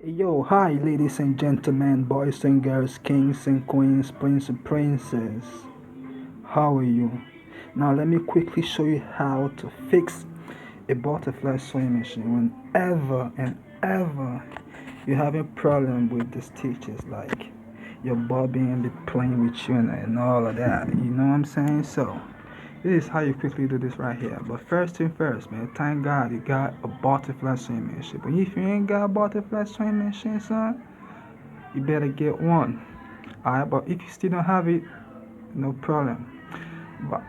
Yo, hi, ladies and gentlemen, boys and girls, kings and queens, prince and princess. How are you? Now, let me quickly show you how to fix a butterfly sewing machine whenever and ever you have a problem with the stitches, like your bobbin be playing with you and all of that. You know what I'm saying? So, this is how you quickly do this right here. But first thing first, man, thank God you got a butterfly sewing machine. But if you ain't got a butterfly sewing machine, son, you better get one. Alright, but if you still don't have it, no problem. But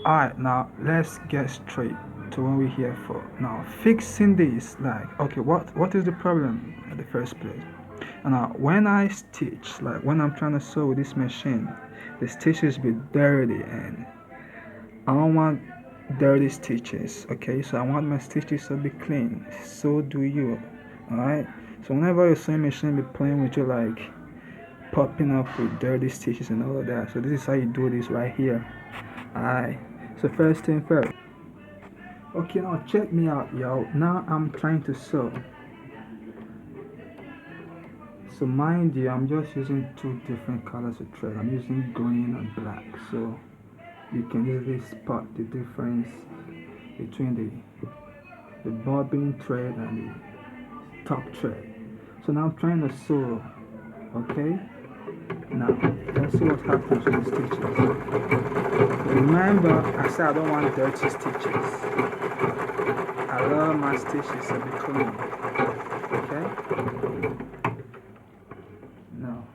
alright, now let's get straight to what we're here for. Now fixing this, like, okay, what is the problem in the first place? And now when I stitch, like when I'm trying to sew with this machine, the stitches be dirty and I don't want dirty stitches, okay? So I want my stitches to be clean. So do you, alright? So whenever your sewing machine be playing with you, like popping up with dirty stitches and all of that, so this is how you do this right here, alright? So first thing first. Okay, now check me out, yo. Now I'm trying to sew. So mind you, I'm just using two different colors of thread. I'm using green and black, so you can easily spot the difference between the bobbin thread and the top thread. So now I'm trying to sew, okay? Now let's see what happens with the stitches. Remember, I said I don't want dirty stitches. I love my stitches to be clean, okay? Now,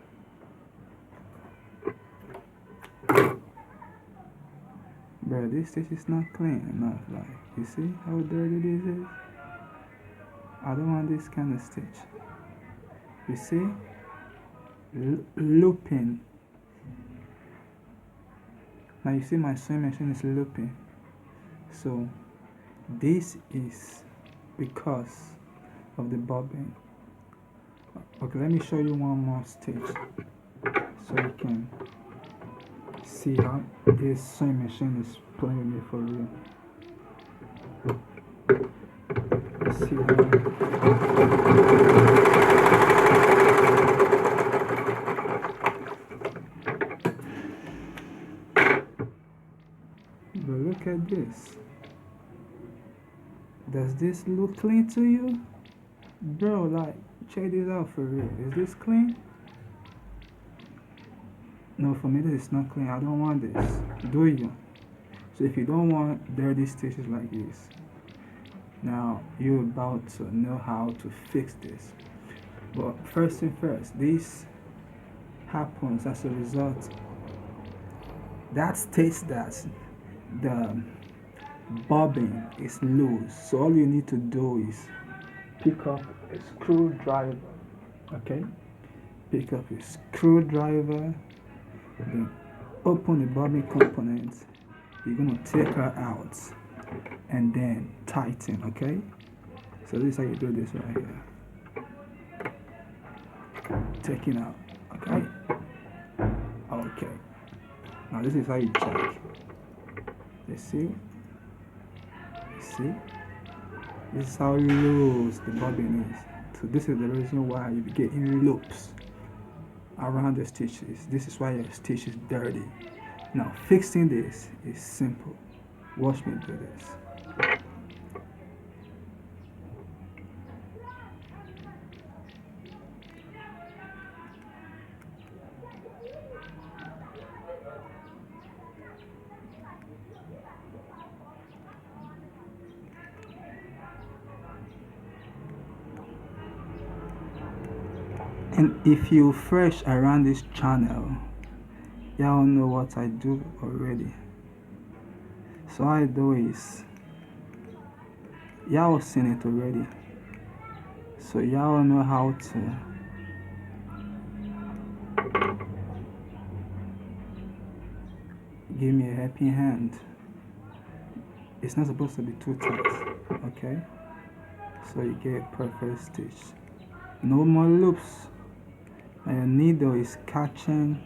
bro, this stitch is not clean enough. Like, you see how dirty this is? I don't want this kind of stitch. You see? Looping. Now you see my sewing machine is looping. So this is because of the bobbin. Okay, let me show you one more stitch so you can see how this sewing machine is playing with me for real. See but look at this. Does this look clean to you? Bro, like, check this out for real. Is this clean? No, for me this is not clean. I don't want this. Do you? So if you don't want dirty stitches like this, now you're about to know how to fix this. But first thing first, this happens as a result. That states that the bobbin is loose. So all you need to do is pick up a screwdriver, okay? Pick up a screwdriver, then open the bobbin component. You're gonna take her out and then tighten, okay? So this is how you do this right here. Taking out, okay? Okay. Now this is how you check. You see? You see? This is how loose the bobbin is. So this is the reason why you get in loops around the stitches. This is why your stitch is dirty. Now fixing this is simple. Watch me do this. And if you're fresh around this channel, y'all know what I do already. So all I do is, y'all seen it already. So y'all know how to give me a helping hand. It's not supposed to be too tight, okay? So you get a perfect stitch. No more loops. And your needle is catching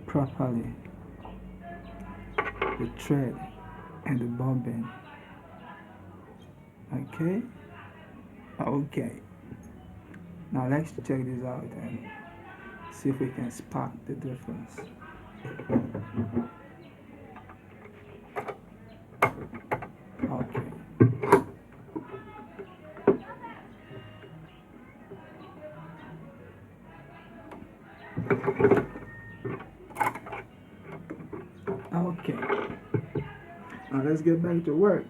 properly the thread and the bobbin. Okay? Okay. Now let's check this out and see if we can spot the difference. Okay. Okay. Now let's get back to work.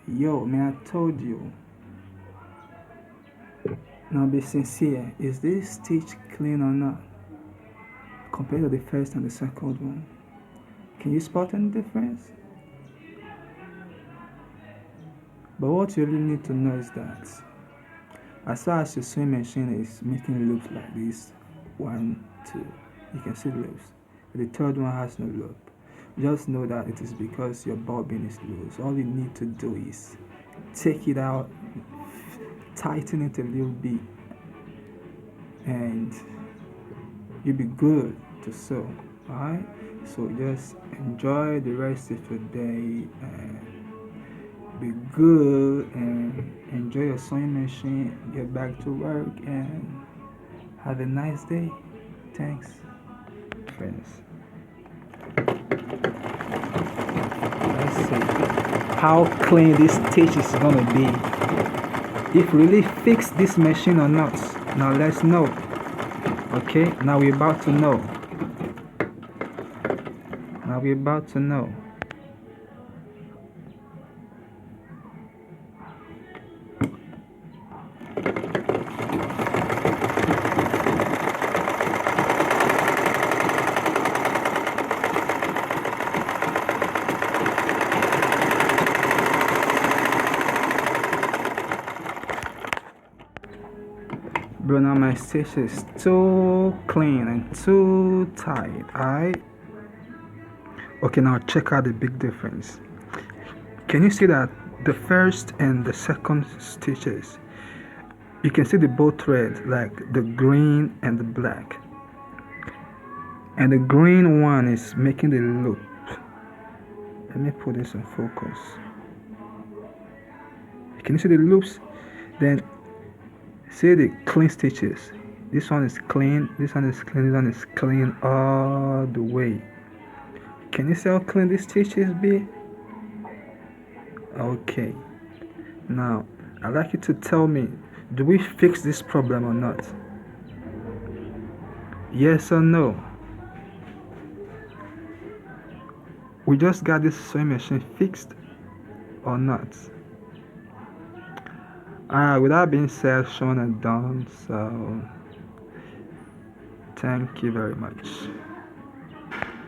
Yo, man, I told you. Now be sincere. Is this stitch clean or not? Compared to the first and the second one. Can you spot any difference? But what you really need to know is that as far as your sewing machine is making loops like this, 1, 2, you can see loops. The third one has no loop. Just know that it is because your bobbin is loose. All you need to do is take it out, tighten it a little bit, and you'll be good to sew. Alright? So just enjoy the rest of your day and be good and enjoy your sewing machine. Get back to work and have a nice day. Thanks, friends. Let's see how clean this stitch is gonna be. If really fix this machine or not. Now let's know. Okay, now we're about to know. Now we're about to know. Bro, now my stitch is too clean and too tight. Alright. Okay, now check out the big difference. Can you see that the first and the second stitches, you can see the both threads, like the green and the black, and the green one is making the loop. Let me put this in focus. Can you see the loops? Then see the clean stitches. This one is clean, this one is clean, this one is clean all the way. Can you see how clean these stitches be? Okay. Now, I'd like you to tell me, do we fix this problem or not? Yes or no? We just got this sewing machine fixed or not? With that being said, shown and done, so thank you very much.